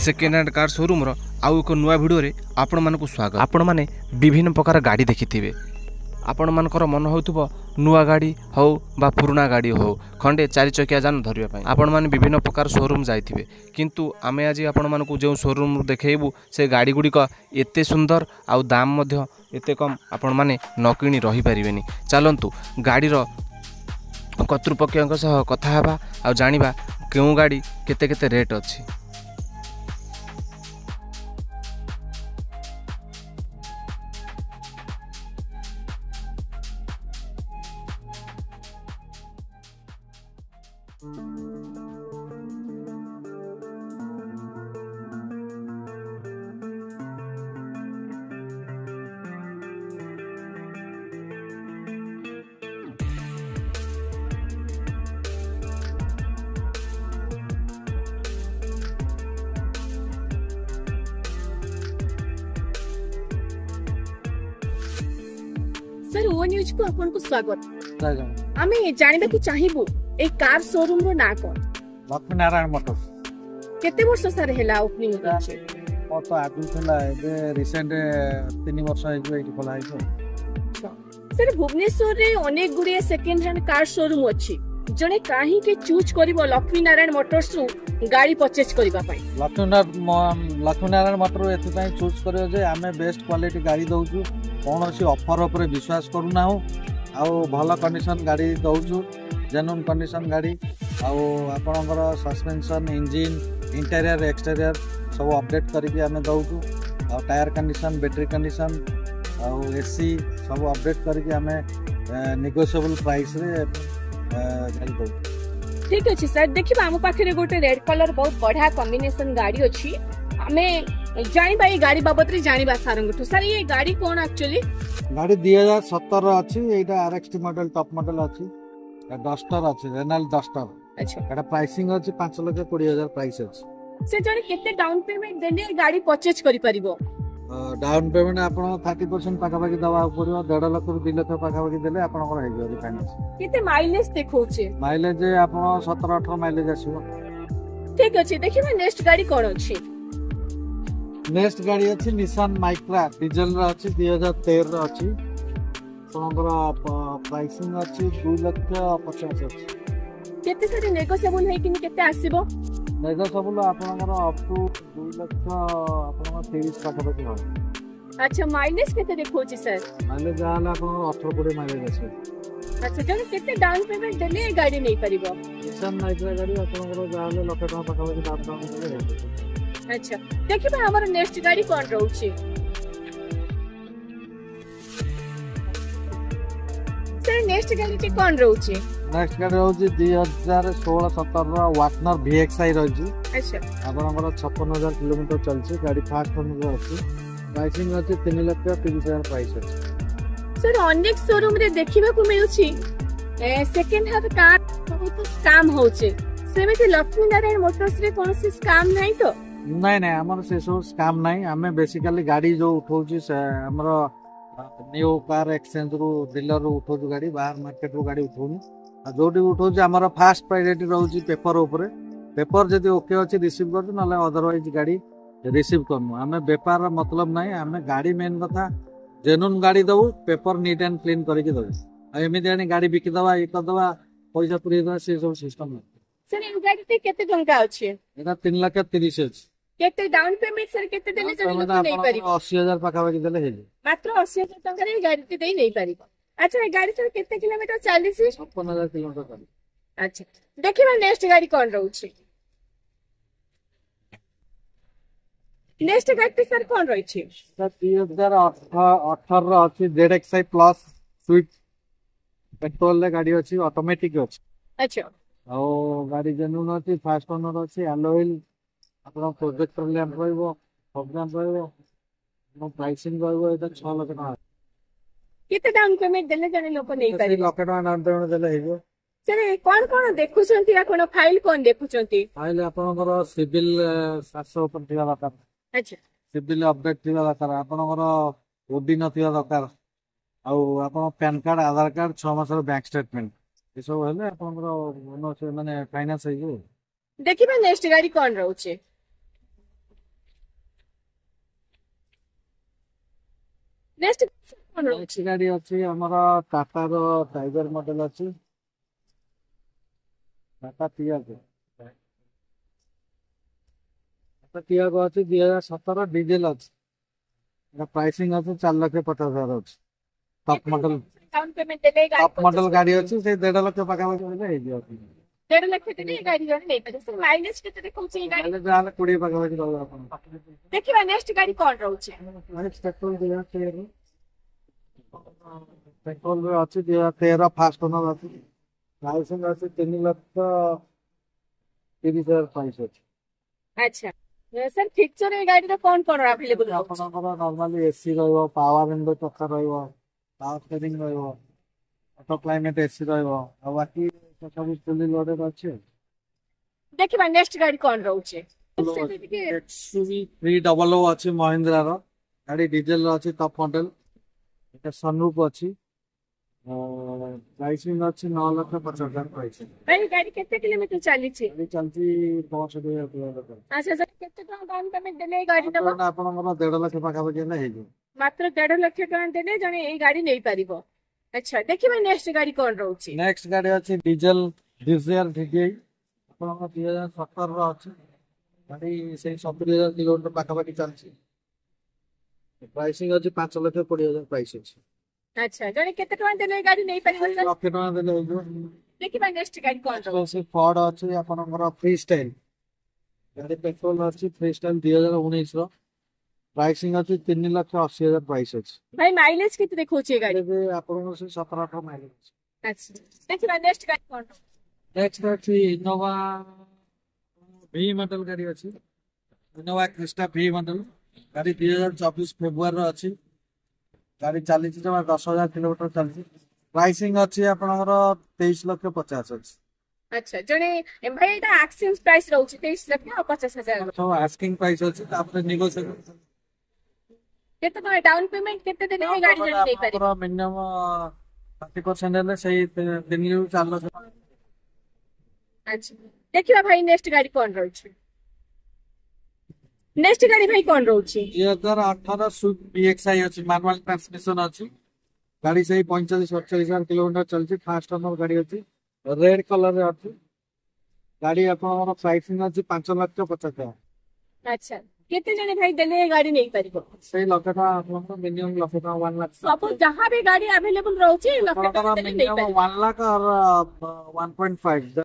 Second hand car showroom रो आउ एक नुआ भिडियो रे आपण मानकु स्वागत। आपण माने विभिन्न प्रकार गाड़ी देखिथिबे। आपण मानकर मन होउथबो नुआ गाड़ी हो बा पुराना गाड़ी हो खंडे चारि चकिया जान धरिबा पई आपण माने विभिन्न प्रकार शोरूम जाइथिबे। किंतु आमे आज आपण मानकु जो शोरूम देखेबू से गाड़ी गुडी का एते सुंदर आउ दाम मध्य एते कम आपण माने न किनी रही परिबेनी। चलंतु गाड़ी रो कर्तृपक्षक सह कथा हेबा आ जानिबा केउ गाड़ी केते केते रेट अछि। सर ओ न्यूज को आपन को स्वागत। आमे जानिबा को चाहिबो ए कार शोरूम रो ना कोन? लक्ष्मी नारायण मोटर्स। केते वर्ष सर हेला ओपनिंग होचे? ओ तो आगु थला ए रिसेंट 3 वर्ष हेजो एठी खोला हेजो। सर भुवनेश्वर रे अनेक गुडी सेकंड हैंड कार शोरूम अछि। जने काहे के चूज करिवो लक्ष्मी नारायण मोटर्स रु गाड़ी परचेज करिबा पई? लक्ष्मी नारायण मोटर एथि पई चूज करियो जे आमे बेस्ट क्वालिटी गाड़ी दउछु। कोनोसी ऑफर ऊपर विश्वास करूना हो आउ भल कंडीशन गाड़ी दउछु। जेन्युइन कंडीशन गाड़ी आउ आपनकर सस्पेंशन इंजन इंटीरियर एक्सटीरियर सब अपडेट करके आमे दउछु। आउ टायर कंडीशन बैटरी कंडीशन आउ एसी सब अपडेट करके आमे नेगोशिएबल प्राइस रे गाड़ी दउछु। ठीक अछि सर। देखिबा हम पाखरे गोटे रेड कलर बहुत बढ़िया कॉम्बिनेशन गाड़ी अछि। हमें जानिबा ए गाड़ी बाबत रे जानिबा सारंगठु सर ये गाड़ी कोन एक्चुअली? गाड़ी 2017 अछि। एटा आरएक्सटी मॉडल टॉप मॉडल अछि। डस्टर अछि रेनॉल्ट डस्टर। अच्छा एटा प्राइसिंग अछि 5,20,000 प्राइस अछि। से जने केते डाउन पेमेंट देले गाड़ी परचेज करि परिबो? डाउन पेमेंट आपण 30% पाका पाकी दवा पड़ियो। 1.5 लाख रु 2 लाख पाका पाकी देले आपण को हेजो फाइनेंस। केते माइलेज देखौचे? माइलेज आपण 17-18 माइलेज आसीबो। ठीक अछि। देखिबा नेक्स्ट गाड़ी कोन अछि? नेक्स्ट गाड़ी अछि निसान माइक्रा डीजल रा अछि 2013 रा अछि। आपनकर प्राइसिंग अछि 2,50,000 अछि। केते सारे नेगोशिएबल है कि केते आसीबो? नेगोशिएबल आपनकर अप टू 2 लाख आपनकर 23 पाका पाकी हो। अच्छा माइलेज केते देखौची सर? माइलेज आला आपनकर 18-20 माइलेज अछि। अच्छा जने केते डाउन पेमेंट देले गाड़ी नै परिबो? निसान माइक्रा गाड़ी आपनकर जाले लाख टका पाका पाकी दाम देले। अच्छा देखिबा हमर नेक्स्ट गाड़ी कोन रहउची? सर नेक्स्ट गाड़ी के कोन रहउची? नेक्स्ट गाड़ी रहउची 2016-17 रा वाटनर VXI रहउची। अच्छा आपनकर 56,000 किलोमीटर चलची। गाड़ी फास्ट ओनर अछि। प्राइसिंग अछि 3,30,000 प्राइस अछि। सर अनेक शोरूम रे देखिबा को मिलुची सेकंड हैंड कार बहुत स्कैम होचे। सेमेति लक्ष्मी नारायण मोटर्स रे कोनसी स्कैम नै तो? नहीं नहीं हमर से सब स्कैम नहीं। हमें बेसिकली गाड़ी जो उठाउची से हमर न्यू कार एक्सचेंज रो डीलर रो उठाउची गाड़ी बाहर मार्केट रो गाड़ी उठाउनी। आ जोटी उठाउची हमर फास्ट प्रायोरिटी रहउची पेपर ऊपर। पेपर जदी ओके अछि रिसीव करतो नले अदरवाइज गाड़ी रिसीव करनु। हमें व्यापार मतलब नहीं। हमें गाड़ी मेन कथा जेन्युइन गाड़ी दउ पेपर नीट एंड क्लीन करके दउ। आ एमिति आनी गाड़ी बिकी दवा ए कर दवा पैसा पुरी दवा से सब सिस्टम नहीं। सर ए गाड़ी ते केते टंका अछि? एटा 3,30,000 अछि। केते डाउन पेमेंट सर केते देले जने लोक नै परिबो? 80,000 पाका पाकी देले हे। मात्र 80,000 टका रे गाड़ी ते देई नै परिबो। अच्छा ए गाड़ी सर केते किलोमीटर चलिसी? 56,000 किलोमीटर चली। अच्छा देखिबा नेक्स्ट गाड़ी कोन रहउची? नेक्स्ट गाड़ी सर कोन रहउची? सर 2018 रा अछि ZXi प्लस स्विफ्ट पेट्रोल ले गाड़ी अछि ऑटोमेटिक अछि। अच्छा आ गाड़ी जेन्युइन अछि फास्ट ओनर अछि एलॉय आपन प्रोजेक्टर लैंप रहइबो प्रोग्राम रहइबो नो प्राइसिंग रहइबो एटा 6 लाख टका। केते डाउन पेमेंट देले जने लोक नै परिबो? 1 लाख टका डाउन पेमेंट देले हेबो। सर कोन देखुछंती आ कोन फाइल कोन देखुछंती? फाइल आपनकर सिविल 700 ऊपर थिया दरकार। अच्छा सिविल अपडेट थिया दरकार। आपनकर ओडी न थिया दरकार। आ आपन पैन कार्ड आधार कार्ड 6 मासर बैंक स्टेटमेंट ए सब हेले आपनकर माने फाइनेंस हेजो। देखिबा नेक्स्ट गाड़ी कोन रहउचे? ନେକ୍ସଟ କଣ ରହୁଛି? ନେକ୍ସଟ ଗାଡି ଅଛି ଆମର ଟାଟାର ଟାଇଗର ମଡେଲ ଅଛି, ଟାଟା ଟିଆଗୋ। ଟାଟା ଟିଆଗୋ ଅଛି 2017 ଡିଜେଲ ଅଛି। ପ୍ରାଇସିଂ ଅଛି 4,50,000 ଅଛି। ଟପ୍ ମଡେଲ डाउन पेमेंट देले गाड़ी ଟପ୍ ମଡେଲ ଗାଡି ଅଛି, ସେ 1.5 ଲକ୍ଷ ପାଖାପାଖି ହେଲେ ହେଇଯିବ। 1.5 लाख देले गाड़ी जण नहीं पारे सर माइलेज केते देखौची गाड़ी ହେଲେ ଯାହେଲେ 20 ପାଖାପାଖି ରହିବ ଆପଣ। देखिबा नेक्स्ट गाड़ी कोन रहउची? पेट्रोल 2013 पेट्रोल रे ଅଛି 2013 फास्ट ओनर ଅଛି। प्राइसिंग ଅଛି 3,30,000 प्राइस ଅଛି। अच्छा सर फीचर ए गाड़ी रो कोन कोन अवेलेबल रहउची? ଆପଣଙ୍କର ନର୍ମାଲି ଏସି ରହିବ, ପାୱାର ୱିଣ୍ଡୋ ଚକା ରହିବ, ପାୱାର ଷ୍ଟେରିଂ ରହିବ, ଅଟୋ କ୍ଲାଇମେଟ ଏସି ରହିବ, ଆଉ ବାକି ସବୁ ଫୁଲି ଲୋଡେड ଅଛି। देखिबा नेक्स्ट गाड़ी कोन रहउची? सेमे ଟିକେ एक्सयूवी 300 ଅଛି ମହିନ୍ଦ୍ରା ର ଗାଡି, ଡିଜେଲ ର ଅଛି, ଟପ୍ ମଡେଲ। ଏଟା ସନରୁଫ ଅଛି। प्राइसिंग ଅଛି 9,50,000 प्राइसिंग। भाई गाड़ी केते किलोमीटर चली छी? गाड़ी चलती 65,000 किलोमीटर। अच्छा सर केते टका डाउन पेमेंट देले गाड़ी दबो? ଆପଣଙ୍କର 1.5 ଲକ୍ଷ ପାଖାପାଖି ହେଲେ ହେଇଯିବ। मात्र 1.5 लाख टका देले जने ए गाड़ी नहीं पारिबो। अच्छा देखिबा नेक्स्ट गाड़ी कोन रहउची? नेक्स्ट गाड़ी ଅଛି ଡିଜେଲ डिजायर DDI, ଆପଣଙ୍କର 2017 ର ଅଛି। ଗାଡି ସେଇ 70,000 କିଲୋମିଟର ପାଖାପାଖି ଚାଲିଛି। प्राइसिंग ଅଛି 5,20,000 प्राइस ଅଛି। अच्छा जने केते टका देले गाड़ी नहीं पारिबो सर? ଲକ୍ଷ ଟଙ୍କା ଦେଲେ ହେଇଯିବ। देखिबा नेक्स्ट गाड़ी कोन रहउची? ସେ ଫର୍ଡ ଅଛି ଆପଣଙ୍କର ଫ୍ରି ଷ୍ଟାଇଲ ଗାଡି, ପେଟ୍ରୋଲ ଅଛି ଫ୍ରି ଷ୍ଟାଇଲ 2019 ର। प्राइसिंग ଅଛି 3,80,000 प्राइस ଅଛି। भाई माइलेज केते देखौची ए गाड़ी? ଏବେ ଆପଣଙ୍କର ସେ 17-18 ମାଇଲେज ଅଛି। अच्छा देखिबा नेक्स्ट गाड़ी कोन? नेक्स्ट ଅଛି ଇନୋଭା ଭି ମଡେଲ ଗାଡି ଅଛି। ଇନୋଭା କ୍ରିଷ୍ଟା ଭି ମଡେଲ ଗାଡି 2024 ଫେବୃଆରୀ ର ଅଛି। ଗାଡି ଚାଲିଛି ଜମା 10,000 କିଲୋମିଟର ଚାଲିଛି। प्राइसिंग ଅଛି ଆପଣଙ୍କର 23,50,000 ଅଛି। अच्छा जने भाई एटा एक्सचेंज प्राइस रहउची 23,50,000। सब आस्किंग प्राइस अछि, तापर नेगोशिएट केते टका डाउन पेमेंट केते देले ए गाड़ी जने नहीं पारिबो? आपन मिनिमम 30% हेले सही 3,4 लक्ष। अच्छा देखिबा भाई नेक्स्ट गाड़ी कोन रहउची? नेक्स्ट गाड़ी भाई कोन रहउची? 2018 स्विफ्ट PXI अछि, मैनुअल ट्रांसमिशन अछि। गाड़ी सही 45,48,000 किलोमीटर चलछि। फास्ट ओनर गाड़ी अछि, रेड कलर रे अछि। गाड़ी आपनर प्राइसिंग अछि 5,50,000। अच्छा केते जने भाई देले ए गाड़ी नहीं पारिबो? सही लक्ष टका आपनर मिनिमम लक्ष टका 1 लाख। सब जहां भी गाड़ी अवेलेबल रहउची लक्ष टका देले नहीं मिनिमम पारिबो। 1 लाख और 1.5।